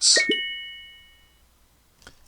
BetBlitz.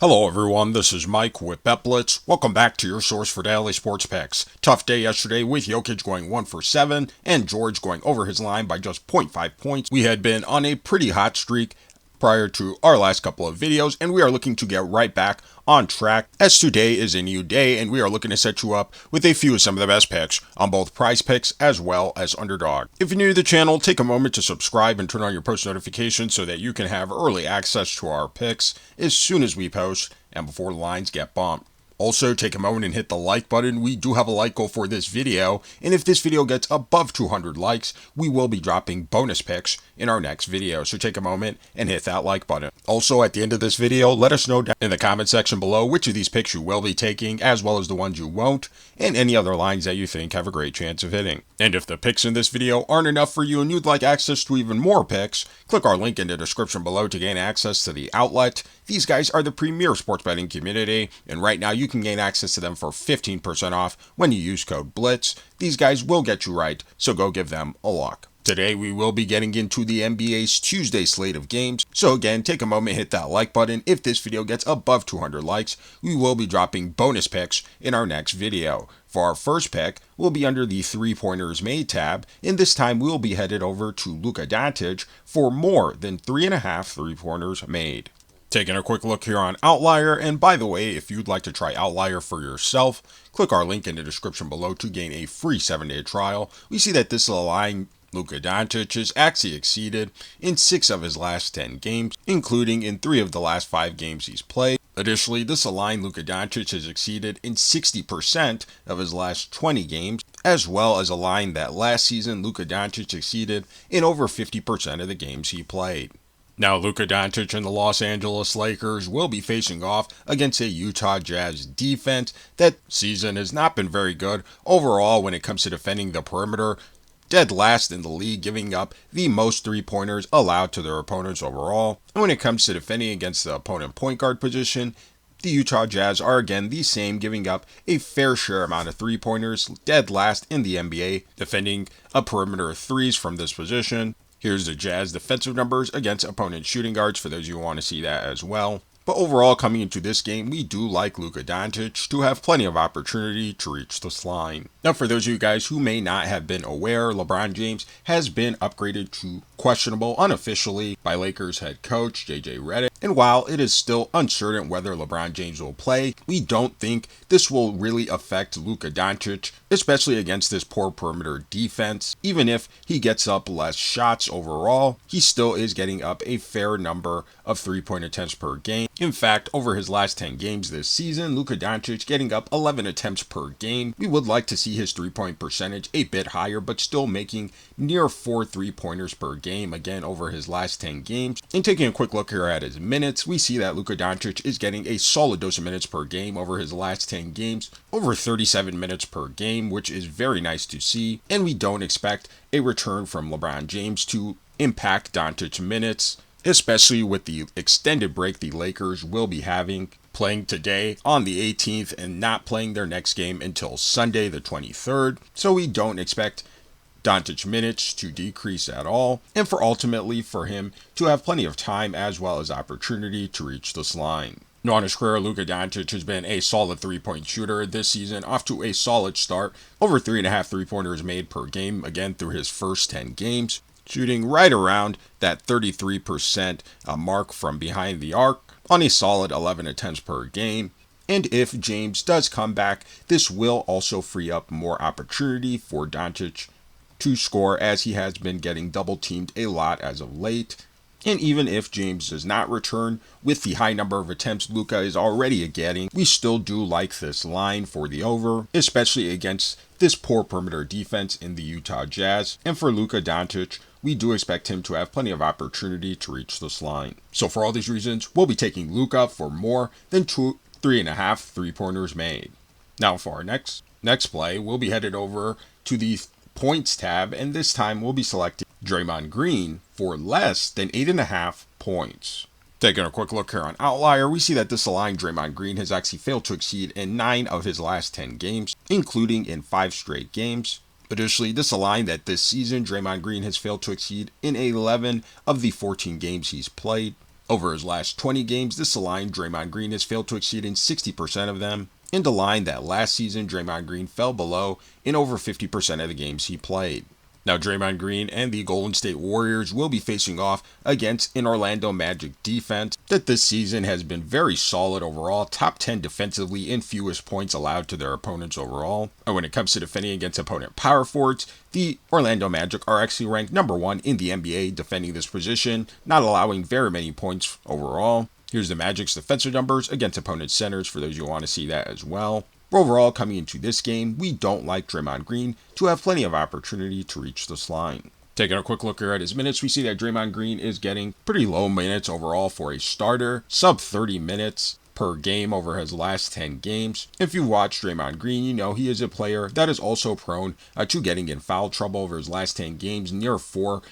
Hello everyone, this is Mike with BetBlitz. Welcome back to your source for daily sports picks. Tough day yesterday with Jokic going 1 for 7 and George going over his line by just 0.5 points. We had been on a pretty hot streak prior to our last couple of videos, and we are looking to get right back on track as today is a new day and we are looking to set you up with a few of some of the best picks on both PrizePicks as well as Underdog. If you're new to the channel, take a moment to subscribe and turn on your post notifications so that you can have early access to our picks as soon as we post and before the lines get bumped. Also, take a moment and hit the like button. We do have a like goal for this video, and if this video gets above 200 likes, we will be dropping bonus picks in our next video. So take a moment and hit that like button. Also, at the end of this video, let us know down in the comment section below which of these picks you will be taking, as well as the ones you won't, and any other lines that you think have a great chance of hitting. And if the picks in this video aren't enough for you and you'd like access to even more picks, click our link in the description below to gain access to the outlet. These guys are the premier sports betting community, and right now you can gain access to them for 15% off when you use code BLITZ. These guys will get you right, so go give them a look. Today we will be getting into the NBA's Tuesday slate of games, so again, take a moment, hit that like button. If this video gets above 200 likes, we will be dropping bonus picks in our next video. For our first pick, we'll be under the 3-pointers made tab, and this time we'll be headed over to Luka Doncic for more than 3.5 3-pointers made. Taking a quick look here on Outlier, and by the way, if you'd like to try Outlier for yourself, click our link in the description below to gain a free 7-day trial. We see that this line Luka Doncic has actually exceeded in 6 of his last 10 games, including in 3 of the last 5 games he's played. Additionally, this line Luka Doncic has exceeded in 60% of his last 20 games, as well as a line that last season Luka Doncic exceeded in over 50% of the games he played. Now, Luka Doncic and the Los Angeles Lakers will be facing off against a Utah Jazz defense that season has not been very good overall when it comes to defending the perimeter. Dead last in the league, giving up the most 3-pointers allowed to their opponents overall. And when it comes to defending against the opponent point guard position, the Utah Jazz are again the same, giving up a fair share amount of 3-pointers, dead last in the NBA, defending a perimeter of 3s from this position. Here's the Jazz defensive numbers against opponent shooting guards for those of you who want to see that as well. But overall, coming into this game, we do like Luka Doncic to have plenty of opportunity to reach this line. Now, for those of you guys who may not have been aware, LeBron James has been upgraded to questionable unofficially by Lakers head coach JJ Redick. And while it is still uncertain whether LeBron James will play, we don't think this will really affect Luka Doncic, especially against this poor perimeter defense. Even if he gets up less shots overall, he still is getting up a fair number of 3-point attempts per game. In fact, over his last 10 games this season, Luka Doncic getting up 11 attempts per game. We would like to see his 3-point percentage a bit higher, but still making near 4 3-pointers per game, again, over his last 10 games. And taking a quick look here at his minutes, we see that Luka Doncic is getting a solid dose of minutes per game over his last 10 games, over 37 minutes per game, which is very nice to see. And we don't expect a return from LeBron James to impact Doncic's minutes, especially with the extended break the Lakers will be having, playing today on the 18th and not playing their next game until Sunday the 23rd. So we don't expect Doncic minutes to decrease at all, and ultimately for him to have plenty of time as well as opportunity to reach this line. Now, on his career, Luka Doncic has been a solid 3-point shooter this season, off to a solid start, over 3.5 3-pointers made per game, again through his first 10 games, shooting right around that 33% mark from behind the arc on a solid 11 attempts per game. And if James does come back, this will also free up more opportunity for Doncic to score, as he has been getting double teamed a lot as of late. And even if James does not return with the high number of attempts Luka is already getting, we still do like this line for the over, especially against this poor perimeter defense in the Utah Jazz. And for Luka Doncic, we do expect him to have plenty of opportunity to reach this line. So for all these reasons, we'll be taking Luka for more than 3.5 3-pointers made. Now for our next play, we'll be headed over to the points tab, and this time we'll be selecting Draymond Green for less than 8.5 points. Taking a quick look here on Outlier, we see that this line Draymond Green has actually failed to exceed in 9 of his last 10 games, including in 5 straight games. Additionally, this line that this season Draymond Green has failed to exceed in 11 of the 14 games he's played. Over his last 20 games, this line Draymond Green has failed to exceed in 60% of them, and a line that last season Draymond Green fell below in over 50% of the games he played. Now, Draymond Green and the Golden State Warriors will be facing off against an Orlando Magic defense that this season has been very solid overall, top 10 defensively in fewest points allowed to their opponents overall. And when it comes to defending against opponent power forwards, the Orlando Magic are actually ranked number 1 in the NBA defending this position, not allowing very many points overall. Here's the Magic's defensive numbers against opponent centers for those who want to see that as well. Overall, coming into this game, we don't like Draymond Green to have plenty of opportunity to reach this line. Taking a quick look here at his minutes, we see that Draymond Green is getting pretty low minutes overall for a starter, sub 30 minutes per game over his last 10 games. If you watch Draymond Green, you know he is a player that is also prone to getting in foul trouble over his last 10 games, near 4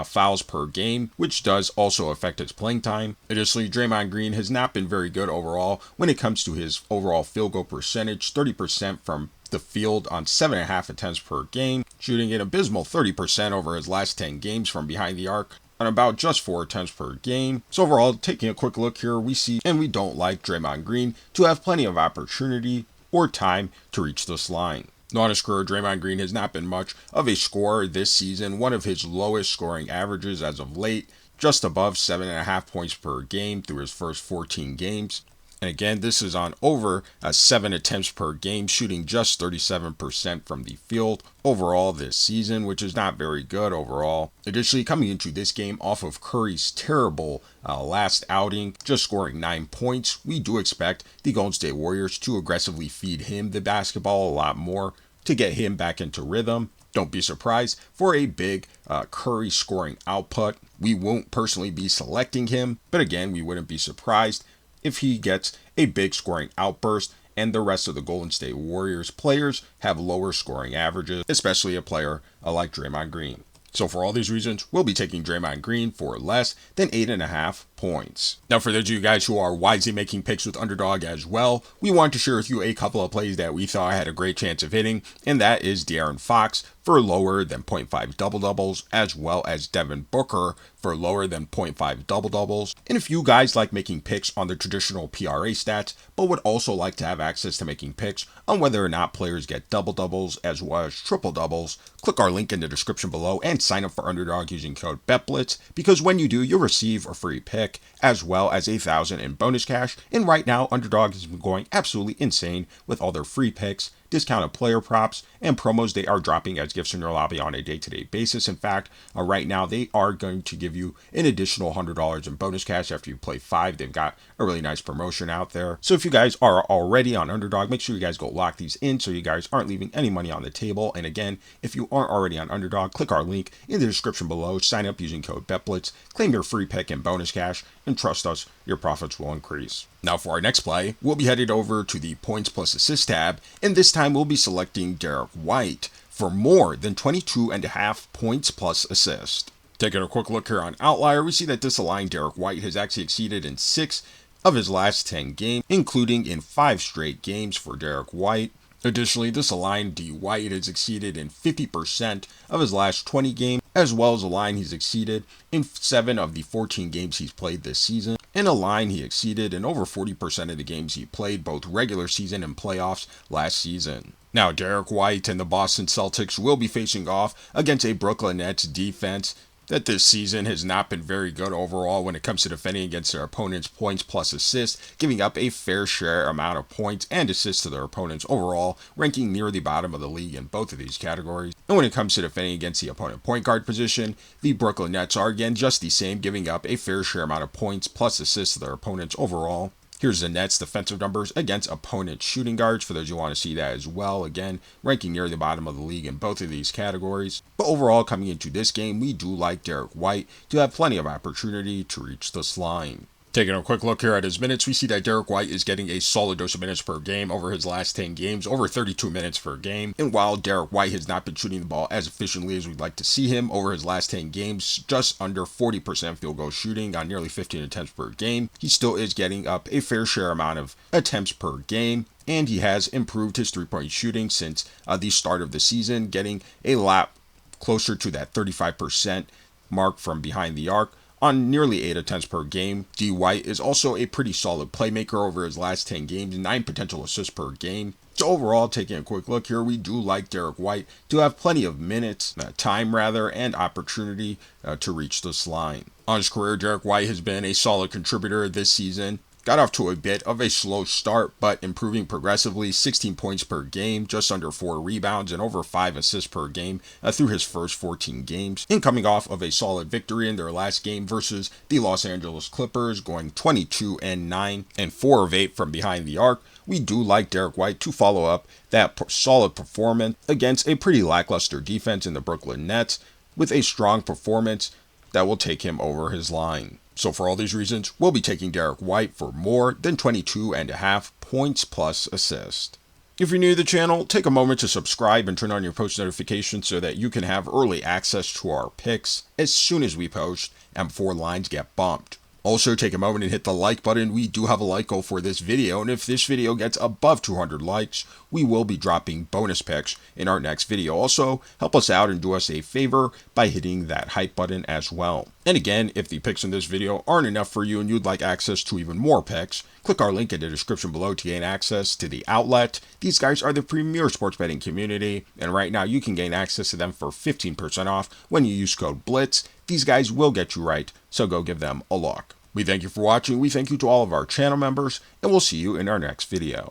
fouls per game, which does also affect his playing time. Additionally, Draymond Green has not been very good overall when it comes to his overall field goal percentage, 30% from the field on 7.5 attempts per game, shooting an abysmal 30% over his last 10 games from behind the arc on about just 4 attempts per game. So overall, taking a quick look here, we see and we don't like Draymond Green to have plenty of opportunity or time to reach this line. On his career, Draymond Green has not been much of a scorer this season, one of his lowest scoring averages as of late, just above 7.5 points per game through his first 14 games. And again, this is on over 7 attempts per game, shooting just 37% from the field overall this season, which is not very good overall. Additionally, coming into this game off of Curry's terrible last outing, just scoring 9 points, we do expect the Golden State Warriors to aggressively feed him the basketball a lot more to get him back into rhythm. Don't be surprised for a big Curry scoring output. We won't personally be selecting him, but again, we wouldn't be surprised if he gets a big scoring outburst and the rest of the Golden State Warriors players have lower scoring averages, especially a player like Draymond Green. So for all these reasons, we'll be taking Draymond Green for less than 8.5 points. Now for those of you guys who are wisely making picks with Underdog as well, we want to share with you a couple of plays that we thought had a great chance of hitting, and that is De'Aaron Fox for lower than 0.5 double-doubles, as well as Devin Booker for lower than 0.5 double-doubles. And if you guys like making picks on the traditional PRA stats, but would also like to have access to making picks on whether or not players get double-doubles as well as triple-doubles, click our link in the description below and sign up for Underdog using code BETBLITZ, because when you do, you'll receive a free pick as well as $1,000 in bonus cash. And right now, Underdog has been going absolutely insane with all their free picks, discounted player props, and promos they are dropping as gifts in your lobby on a day-to-day basis. In fact, right now they are going to give you an additional $100 in bonus cash after you play 5. They've got a really nice promotion out there. So if you guys are already on Underdog, make sure you guys go lock these in so you guys aren't leaving any money on the table. And again, if you aren't already on Underdog, click our link in the description below, sign up using code BETBLITZ, claim your free pick and bonus cash, and trust us, your profits will increase. Now for our next play, we'll be headed over to the points plus assist tab, and this time we'll be selecting Derrick White for more than 22.5 points plus assist. Taking a quick look here on Outlier, we see that this line Derrick White has actually exceeded in 6 of his last 10 games, including in 5 straight games for Derrick White. Additionally, this line D. White has exceeded in 50% of his last 20 games, as well as a line he's exceeded in 7 of the 14 games he's played this season, and a line he exceeded in over 40% of the games he played both regular season and playoffs last season. Now, Derrick White and the Boston Celtics will be facing off against a Brooklyn Nets defense that this season has not been very good overall when it comes to defending against their opponents' points plus assists, giving up a fair share amount of points and assists to their opponents overall, ranking near the bottom of the league in both of these categories. And when it comes to defending against the opponent point guard position, the Brooklyn Nets are again just the same, giving up a fair share amount of points plus assists to their opponents overall. Here's the Nets' defensive numbers against opponent shooting guards for those who want to see that as well. Again, ranking near the bottom of the league in both of these categories. But overall, coming into this game, we do like Derrick White to have plenty of opportunity to reach this line. Taking a quick look here at his minutes, we see that Derrick White is getting a solid dose of minutes per game over his last 10 games, over 32 minutes per game. And while Derrick White has not been shooting the ball as efficiently as we'd like to see him over his last 10 games, just under 40% field goal shooting on nearly 15 attempts per game, he still is getting up a fair share amount of attempts per game. And he has improved his three-point shooting since the start of the season, getting a lot closer to that 35% mark from behind the arc on nearly 8 attempts per game. D. White is also a pretty solid playmaker over his last 10 games, 9 potential assists per game. So overall, taking a quick look here, we do like Derrick White to have plenty of minutes, time rather, and opportunity to reach this line. On his career, Derrick White has been a solid contributor this season. Got off to a bit of a slow start, but improving progressively, 16 points per game, just under 4 rebounds, and over 5 assists per game through his first 14 games. And coming off of a solid victory in their last game versus the Los Angeles Clippers, going 22-9 and 4 of 8 from behind the arc, we do like Derrick White to follow up that solid performance against a pretty lackluster defense in the Brooklyn Nets with a strong performance that will take him over his line. So for all these reasons, we'll be taking Derrick White for more than 22.5 points plus assist. If you're new to the channel, take a moment to subscribe and turn on your post notifications so that you can have early access to our picks as soon as we post and before lines get bumped. Also, take a moment and hit the like button. We do have a like goal for this video, and if this video gets above 200 likes, we will be dropping bonus picks in our next video. Also, help us out and do us a favor by hitting that hype button as well. And again, if the picks in this video aren't enough for you and you'd like access to even more picks, click our link in the description below to gain access to the outlet. These guys are the premier sports betting community, and right now you can gain access to them for 15% off when you use code BLITZ. These guys will get you right, so go give them a look. We thank you for watching. We thank you to all of our channel members, and we'll see you in our next video.